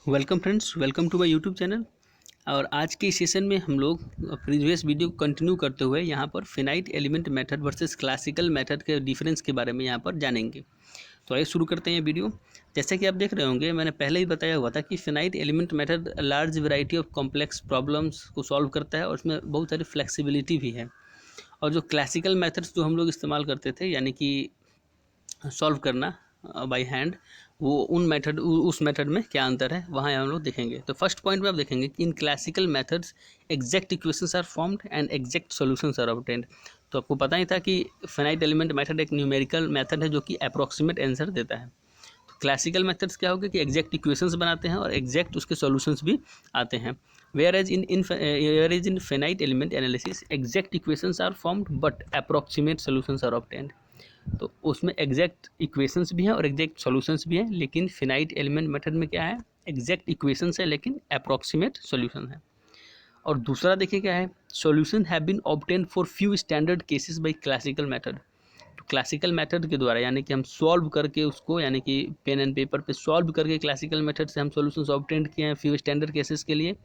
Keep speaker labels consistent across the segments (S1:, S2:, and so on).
S1: Welcome friends, welcome to my YouTube channel. और आज के सेशन में हम लोग प्रीवियस वीडियो को कंटिन्यू करते हुए यहाँ पर finite element method versus classical method के डिफरेंस के बारे में यहाँ पर जानेंगे। तो आइए शुरू करते हैं ये वीडियो। जैसे कि आप देख रहे होंगे, मैंने पहले ही बताया हुआ था कि finite element method large variety of complex problems को सॉल्व करता है और उसमें बहुत सारी फ्लेक्सिबिलिटी भी है। और जो क्लासिकल मेथड्स जो हम लोग इस्तेमाल करते थे, यानी कि सॉल्व करना बाय हैंड, वो उस मेथड में क्या अंतर है वहाँ हम लोग देखेंगे। तो फर्स्ट पॉइंट में आप देखेंगे कि इन classical methods exact equations are formed and exact solutions are obtained. तो आपको पता ही था कि फाइनाइट एलिमेंट मेथड एक न्यूमेरिकल मेथड है जो कि अप्रॉक्सीमेट आंसर देता है। तो क्लासिकल मेथड्स क्या होगा कि एग्जैक्ट इक्वेशंस बनाते हैं और एग्जैक्ट उसके सॉल्यूशंस भी आते हैं। Whereas in finite element analysis exact equations are formed but approximate solutions are obtained. तो उसमें एग्जैक्ट इक्वेशंस भी हैं और एग्जैक्ट सॉल्यूशंस भी हैं, लेकिन फिनाइट एलिमेंट मेथड में क्या है, एग्जैक्ट इक्वेशंस है लेकिन अप्रॉक्सीमेट सॉल्यूशन है। और दूसरा देखिए क्या है, solution have been obtain for few standard cases by classical method. तो क्लासिकल मेथड के द्वारा, यानी कि हम सॉल्व करके उसको, यानी कि पेन एंड पेपर पे सॉल्व करके क्लासिकल मेथड से हम सॉल्यूशंस ऑब्टेन किए हैं फ्यू स्टैंडर्ड केसेस के लिए।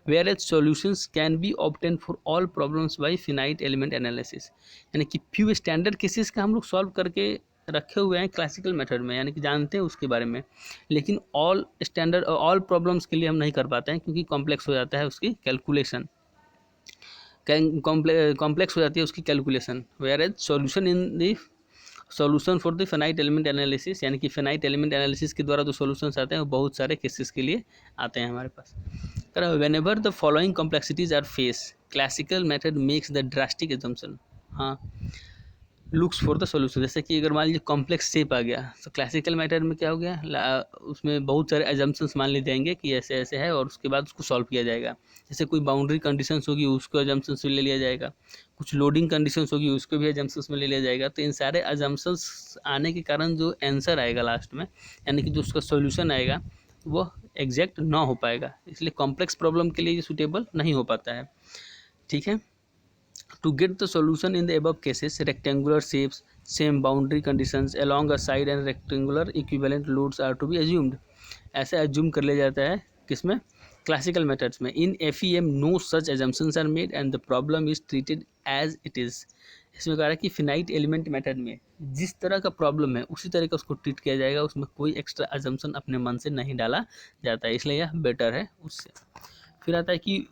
S1: Whereas solutions can be obtain for all problems by finite element analysis. यानी कि फ्यू स्टैंडर्ड केसेस का हम लोग सॉल्व करके रखे हुए हैं क्लासिकल मेथड में, यानी कि जानते हैं उसके बारे में, लेकिन ऑल प्रॉब्लम्स के लिए हम नहीं कर पाते हैं क्योंकि कॉम्प्लेक्स हो जाता है उसकी कैलकुलेशन, कॉम्प्लेक्स हो जाती है उसकी calculation. Whereas solution in the solution for the finite element analysis, यानी कि फिनाइट एलिमेंट एनालिसिस के द्वारा जो सॉल्यूशंस आते हैं वो बहुत सारे केसेस के लिए आते हैं हमारे पास। Whenever the following complexities are face classical method makes the drastic assumption. हाँ, लुक्स फॉर द सोल्यूशन। जैसे कि अगर मान लीजिए कॉम्प्लेक्स शेप आ गया तो क्लासिकल मेथड में क्या हो गया, उसमें बहुत सारे एजम्पशंस मान लिए जाएंगे कि ऐसे ऐसे है और उसके बाद उसको सॉल्व किया जाएगा। जैसे कोई बाउंड्री कंडीशंस होगी उसको एजम्पशंस में ले लिया जाएगा, कुछ लोडिंग कंडीशंस होगी उसको भी एजम्पशंस में ले लिया जाएगा। तो इन सारे एजम्पशंस आने के कारण जो आंसर आएगा लास्ट में, यानी कि जो उसका सोल्यूशन आएगा, वो एग्जैक्ट ना हो पाएगा, इसलिए कॉम्प्लेक्स प्रॉब्लम के लिए ये सूटेबल नहीं हो पाता है। ठीक है। To get the solution in the above cases, rectangular shapes, same boundary conditions along a side and rectangular equivalent loads are to be assumed. ऐसे अज्यूम कर लिया जाता है किसमें, क्लासिकल मेथड्स में। In FEM no such assumptions are made and the problem is treated as it is. इसमें कह रहा है कि फिनाइट एलिमेंट मेथड में जिस तरह का प्रॉब्लम है उसी तरह का उसको ट्रीट किया जाएगा, उसमें कोई एक्स्ट्रा एजम्पशन अपने मन से नहीं डाला जाता है, इसलिए यह बेटर है उससे। फिर आता है कि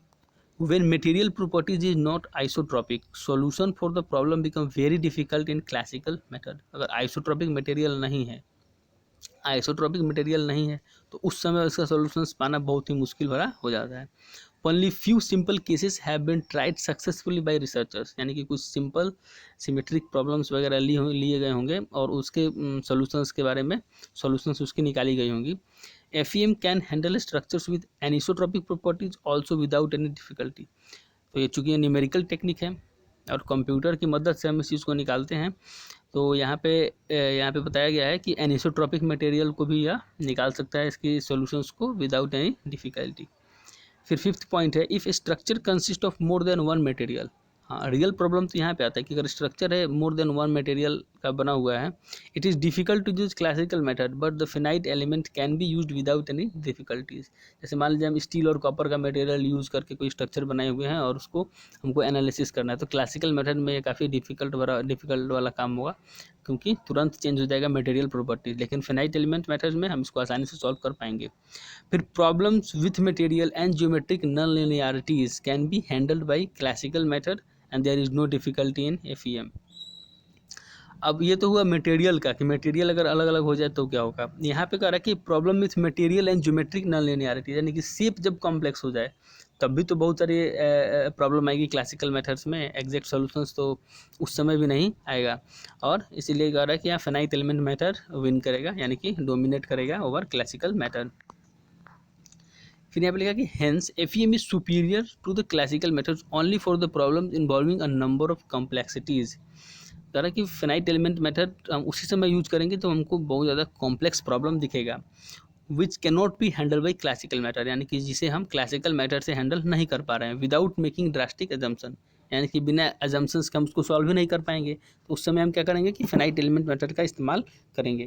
S1: when material properties is not isotropic, solution for the problem become very difficult in classical method। अगर isotropic material नहीं है, आइसोट्रॉपिक मटेरियल नहीं है, तो उस समय इसका सॉल्यूशंस पाना बहुत ही मुश्किल भरा हो जाता है। Only few simple cases have been tried successfully by researchers, यानी कि कुछ सिंपल सिमेट्रिक प्रॉब्लम्स वगैरह लिए गए होंगे और उसके सॉल्यूशंस के बारे में सॉल्यूशंस उसकी निकाली गई होंगी। FEM can handle structures with anisotropic properties also without any difficulty. तो ये चूँकि न्यूमेरिकल टेक्निक है और कंप्यूटर की मदद से हम इस चीज़ को निकालते हैं, तो यहाँ पे बताया गया है कि एनिसोट्रॉपिक मटेरियल को भी यह निकाल सकता है इसकी सॉल्यूशंस को विदाउट एनी डिफिकल्टी। फिर फिफ्थ पॉइंट है, if structure consist of more than one material. हाँ, रियल प्रॉब्लम तो यहाँ पे आता है कि अगर स्ट्रक्चर है मोर देन वन मटेरियल का बना हुआ है, it is difficult to use classical method but the finite element can be used without any difficulties. जैसे मान लीजिए हम स्टील और कॉपर का मटेरियल यूज़ करके कोई स्ट्रक्चर बनाए हुए हैं और उसको हमको एनालिसिस करना है, तो क्लासिकल मेथड में ये काफ़ी डिफिकल्ट वाला काम होगा क्योंकि तुरंत चेंज हो जाएगा मटेरियल प्रॉपर्टीज, लेकिन फिनाइट एलिमेंट मेथड में हम इसको आसानी से सॉल्व कर पाएंगे। फिर problems with material and geometric non linearities can be handled by classical method and there is no difficulty in FEM। अब ये तो हुआ मटेरियल का कि मटेरियल अगर अलग अलग हो जाए तो क्या होगा। यहाँ पे कह रहा है कि problem with material and geometric non linearity, यानी कि शेप जब कॉम्प्लेक्स हो जाए तब भी तो बहुत सारी प्रॉब्लम आएगी क्लासिकल मेथड्स में, एग्जैक्ट सॉल्यूशंस तो उस समय भी नहीं आएगा। और इसीलिए कह रहा है कि यहाँ फिनाइट एलिमेंट मेथड विन करेगा, यानी कि डोमिनेट करेगा ओवर क्लासिकल मेथड। फिर यहाँ पे लिखा कि hence FEM is superior to the classical methods only for the problems involving a number of complexities. कह रहा कि फिनाइट एलिमेंट मेथड हम उसी समय यूज करेंगे तो हमको बहुत ज़्यादा कॉम्प्लेक्स प्रॉब्लम दिखेगा, which can not be handle by classical method, यानी कि जिसे हम क्लासिकल मेथड से हैंडल नहीं कर पा रहे हैं, विदाउट मेकिंग ड्रास्टिक एजम्पशन, यानी कि बिना अजम्पशंस के हम उसको सॉल्व ही नहीं कर पाएंगे, तो उस समय हम क्या करेंगे कि फिनाइट एलिमेंट मेथड का इस्तेमाल करेंगे।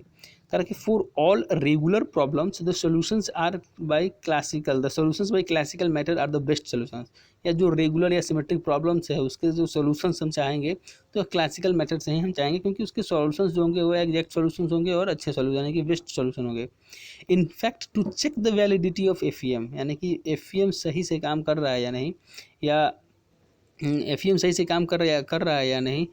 S1: कारण कि for all regular problems the solutions are by classical, the solutions by classical method are the best solutions. या जो रेगुलर या सिमेट्रिक प्रॉब्लम्स है उसके जो सॉल्यूशंस हम चाहेंगे तो क्लासिकल मेथड से ही हम चाहेंगे, क्योंकि उसके सॉल्यूशंस जो होंगे वो एग्जैक्ट सॉल्यूशंस होंगे और अच्छे सॉल्यूशन यानी कि बेस्ट सॉल्यूशन होंगे। In fact to check the validity of FEM, यानी कि FEM सही से काम कर रहा है या नहीं, या FEM सही से काम कर रहा है या नहीं,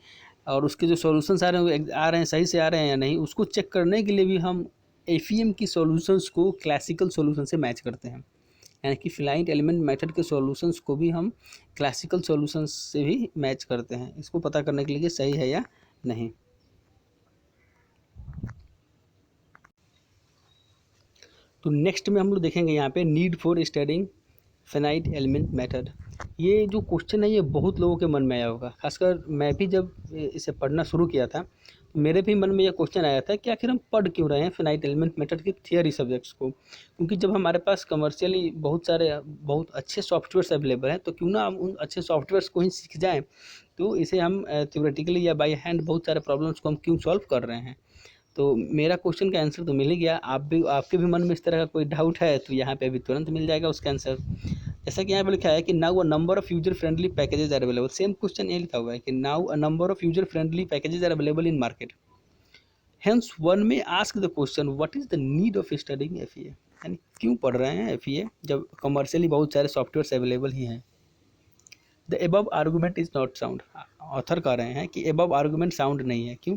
S1: और उसके जो सॉल्यूशंस आ रहे हैं सही से आ रहे हैं या नहीं, उसको चेक करने के लिए भी हम FEM की सॉल्यूशंस को क्लासिकल सॉल्यूशन से मैच करते हैं। यानी कि फिनाइट एलिमेंट मेथड के सॉल्यूशंस को भी हम क्लासिकल सॉल्यूशंस से भी मैच करते हैं, इसको पता करने के लिए कि सही है या नहीं। तो नेक्स्ट में हम लोग देखेंगे यहाँ पे need for studying finite element method. ये जो क्वेश्चन है ये बहुत लोगों के मन में आया होगा, खासकर मैं भी जब इसे पढ़ना शुरू किया था तो मेरे भी मन में यह क्वेश्चन आया था कि आखिर हम पढ़ क्यों रहे हैं फिनाइट एलिमेंट मेथड की थियरी सब्जेक्ट्स को। क्योंकि जब हमारे पास कमर्शियली बहुत अच्छे सॉफ्टवेयर्स अवेलेबल हैं तो क्यों ना हम उन अच्छे सॉफ्टवेयर्स को ही सीख जाएँ। तो इसे हम थ्योरेटिकली या बाई हैंड बहुत सारे प्रॉब्लम्स को हम क्यों सॉल्व कर रहे हैं। तो मेरा क्वेश्चन का आंसर तो मिल ही गया। आपके भी मन में इस तरह का कोई डाउट है तो यहाँ पे अभी तुरंत मिल जाएगा उसका आंसर। जैसा कि यहाँ पे लिखा है कि now a number of user friendly packages are available. Same question ये लिखा हुआ है कि now a number of user friendly packages are available in market, hence one में ask the question what is the need of studying FEA। यानी क्यों पढ़ रहे हैं FEA जब कमर्शियली बहुत सारे सॉफ्टवेयर अवेलेबल ही हैं। The above argument is not sound. Author कह रहे हैं कि एबव आर्गूमेंट साउंड नहीं है। क्यों?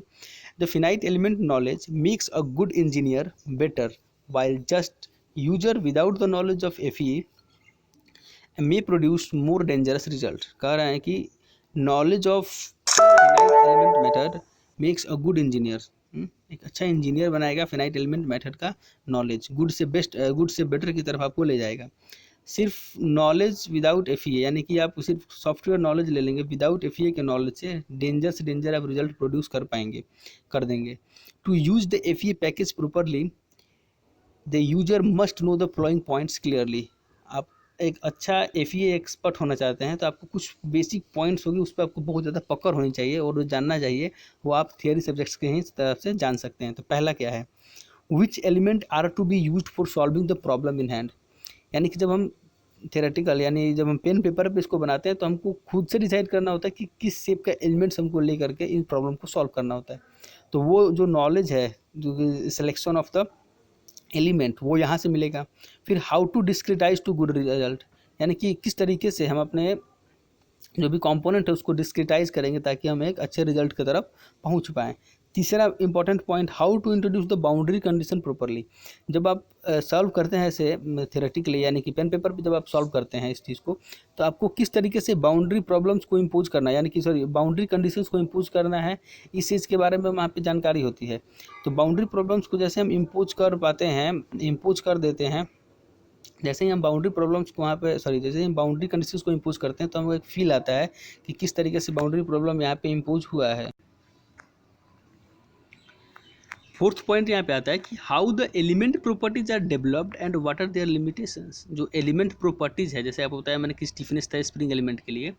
S1: The finite element knowledge makes a good engineer better while just user without the knowledge of FEA may produce more dangerous result। कह रहे हैं कि knowledge of finite element method makes a good engineer, एक अच्छा engineer बनाएगा finite element method का knowledge, good से better की तरफ आपको ले जाएगा। सिर्फ नॉलेज विदाउट FEA, यानी कि आप सिर्फ सॉफ्टवेयर नॉलेज ले लेंगे विदाउट FEA के नॉलेज से डेंजर से डेंजर आप रिजल्ट प्रोड्यूस कर देंगे। To use the FEA package properly the user must know the following points clearly. आप एक अच्छा FEA एक्सपर्ट होना चाहते हैं तो आपको कुछ बेसिक पॉइंट्स होगी, उस पर आपको बहुत ज़्यादा पकड़ होनी चाहिए और जो जानना चाहिए वो आप थियरी सब्जेक्ट्स के ही तरफ से जान सकते हैं। तो पहला क्या है, which element are to be used for solving the problem in hand. यानी कि जब हम थियोरेटिकल यानी जब हम पेन पेपर पे इसको बनाते हैं तो हमको खुद से डिसाइड करना होता है कि किस शेप का एलिमेंट्स हमको ले करके इन प्रॉब्लम को सॉल्व करना होता है। तो वो जो नॉलेज है जो सिलेक्शन ऑफ द एलिमेंट वो यहाँ से मिलेगा। फिर how to discretize to good result, यानी कि किस तरीके से हम अपने जो भी कंपोनेंट है उसको डिस्क्रिटाइज करेंगे ताकि हम एक अच्छे रिजल्ट की तरफ पहुँच पाएँ। तीसरा important point, how to introduce the boundary condition properly. जब आप सॉल्व करते हैं ऐसे थियोरेटिकली यानी कि पेन पेपर पे जब आप सॉल्व करते हैं इस चीज़ को, तो आपको किस तरीके से बाउंड्री प्रॉब्लम्स को इम्पोज करना है, यानी कि बाउंड्री कंडीशंस को इम्पोज करना है, इस चीज़ के बारे में वहाँ पे जानकारी होती है। तो बाउंड्री प्रॉब्लम्स को जैसे हम इम्पोज कर देते हैं, जैसे ही हम बाउंड्री प्रॉब्लम्स को जैसे ही हम बाउंड्री कंडीशंस को इम्पोज करते हैं तो हमें एक फील आता है कि किस तरीके से बाउंड्री प्रॉब्लम यहाँ पे इम्पोज हुआ है। फोर्थ पॉइंट यहाँ पे आता है कि how the element properties are developed and what are their limitations. जो एलिमेंट प्रॉपर्टीज है, जैसे आपको बताया मैंने कि स्टिफनेस था स्प्रिंग एलिमेंट के लिए,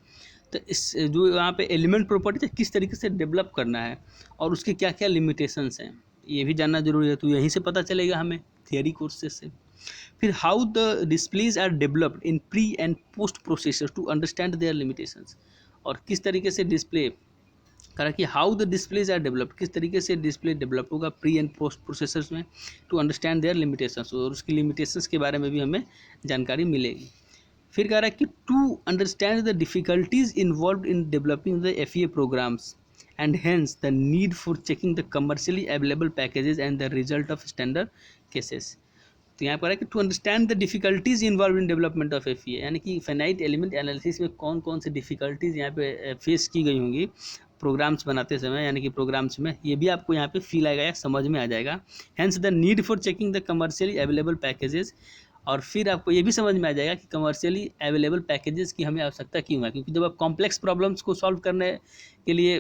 S1: तो इस जो यहाँ पे एलिमेंट प्रॉपर्टीज है किस तरीके से डेवलप करना है और उसके क्या क्या लिमिटेशंस हैं ये भी जानना जरूरी है। तो यहीं से पता चलेगा हमें थियरी कोर्सेज से। फिर how the displays are developed in pre and post processor to understand their limitations. और किस तरीके से डिस्प्ले करा कि how the displays are developed, किस तरीके से डिस्प्ले डेवलप होगा प्री एंड पोस्ट प्रोसेसर्स में, टू अंडरस्टैंड देयर लिमिटेशंस, और उसकी लिमिटेशंस के बारे में भी हमें जानकारी मिलेगी। फिर कह रहा है कि to understand the difficulties involve in developing the FEA programs and hence the need for checking the commercially available packages and the result of standard cases. तो यहाँ पर है कि to understand the difficulties involve in development of FEA, यानी कि finite element analysis में कौन कौन सी डिफिकल्टीज यहाँ पे फेस की गई होंगी प्रोग्राम्स बनाते समय, यानी कि प्रोग्राम्स में, ये भी आपको यहाँ पे फील आएगा या समझ में आ जाएगा। Hence the need for checking the commercially available packages, और फिर आपको ये भी समझ में आ जाएगा कि कमर्शियली अवेलेबल पैकेजेस की हमें आवश्यकता क्यों है। क्योंकि जब आप कॉम्प्लेक्स प्रॉब्लम्स को सॉल्व करने के लिए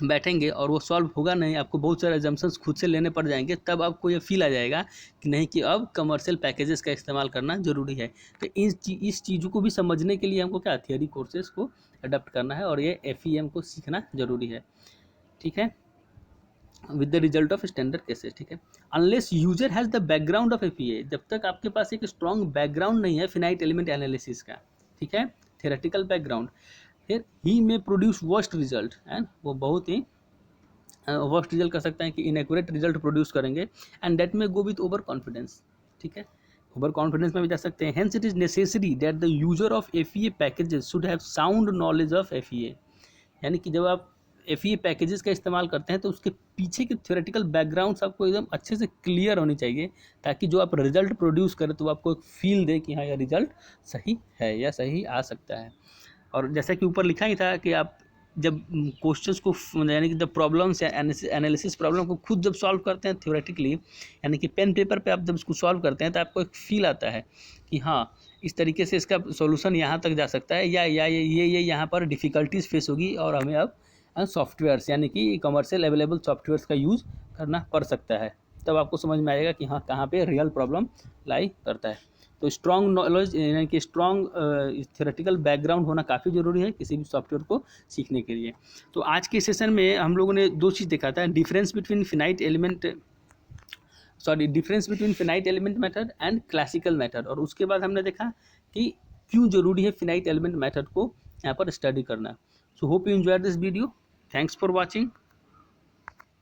S1: बैठेंगे और वो सॉल्व होगा नहीं, आपको बहुत सारे एजम्पशंस खुद से लेने पड़ जाएंगे, तब आपको ये फील आ जाएगा कि नहीं कि अब कमर्शियल पैकेजेस का इस्तेमाल करना ज़रूरी है। तो इस चीज़ों को भी समझने के लिए हमको क्या थियरी कोर्सेज को अडॉप्ट करना है और ये FEM को सीखना ज़रूरी है, ठीक है, with the result of standard cases, ठीक है। Unless user has the background of FEA, जब तक आपके पास एक स्ट्रॉन्ग बैकग्राउंड नहीं है फिनाइट एलिमेंट एनालिसिस का, ठीक है, थियोरेटिकल बैकग्राउंड, फिर ही में प्रोड्यूस वर्स्ट रिजल्ट, एंड वो बहुत ही वर्स्ट रिजल्ट कर सकते हैं कि इनएक्यूरेट रिजल्ट प्रोड्यूस करेंगे, एंड डेट में गो विथ ओवर कॉन्फिडेंस, ठीक है, ओवर कॉन्फिडेंस में भी जा सकते हैं। Hence it is necessary that the user of FEA packages should have sound knowledge of FEA, यानी कि जब आप FEA पैकेजेस का इस्तेमाल करते हैं तो उसके पीछे की थ्योरेटिकल बैकग्राउंड्स आपको एकदम अच्छे से क्लियर होनी चाहिए, ताकि जो आप रिजल्ट प्रोड्यूस करें तो आपको एक फील दे कि हाँ यह रिजल्ट सही है या सही आ सकता है। और जैसा कि ऊपर लिखा ही था कि आप जब क्वेश्चंस को यानी कि द प्रॉब्लम्स या एनालिसिस प्रॉब्लम को खुद जब सॉल्व करते हैं थ्योरेटिकली, यानी कि पेन पेपर पे आप जब इसको सॉल्व करते हैं तो आपको एक फील आता है कि हाँ इस तरीके से इसका सॉल्यूशन यहाँ तक जा सकता है, या ये यहाँ पर डिफ़िकल्टीज फेस होगी और हमें अब सॉफ्टवेयर्स यानी कि कमर्शियल अवेलेबल सॉफ्टवेयर्स का यूज़ करना पड़ सकता है। तब आपको समझ में आएगा कि हाँ कहाँ पे रियल प्रॉब्लम लाई करता है। तो स्ट्रॉन्ग नॉलेज यानी कि स्ट्रॉन्ग थ्योरेटिकल बैकग्राउंड होना काफ़ी ज़रूरी है किसी भी सॉफ्टवेयर को सीखने के लिए। तो आज के सेशन में हम लोगों ने दो चीज़ देखा था, difference between finite element method and classical method, और उसके बाद हमने देखा कि क्यों ज़रूरी है फिनाइट एलिमेंट मेथड को यहाँ पर स्टडी करना। So hope you enjoyed this video, thanks for watching.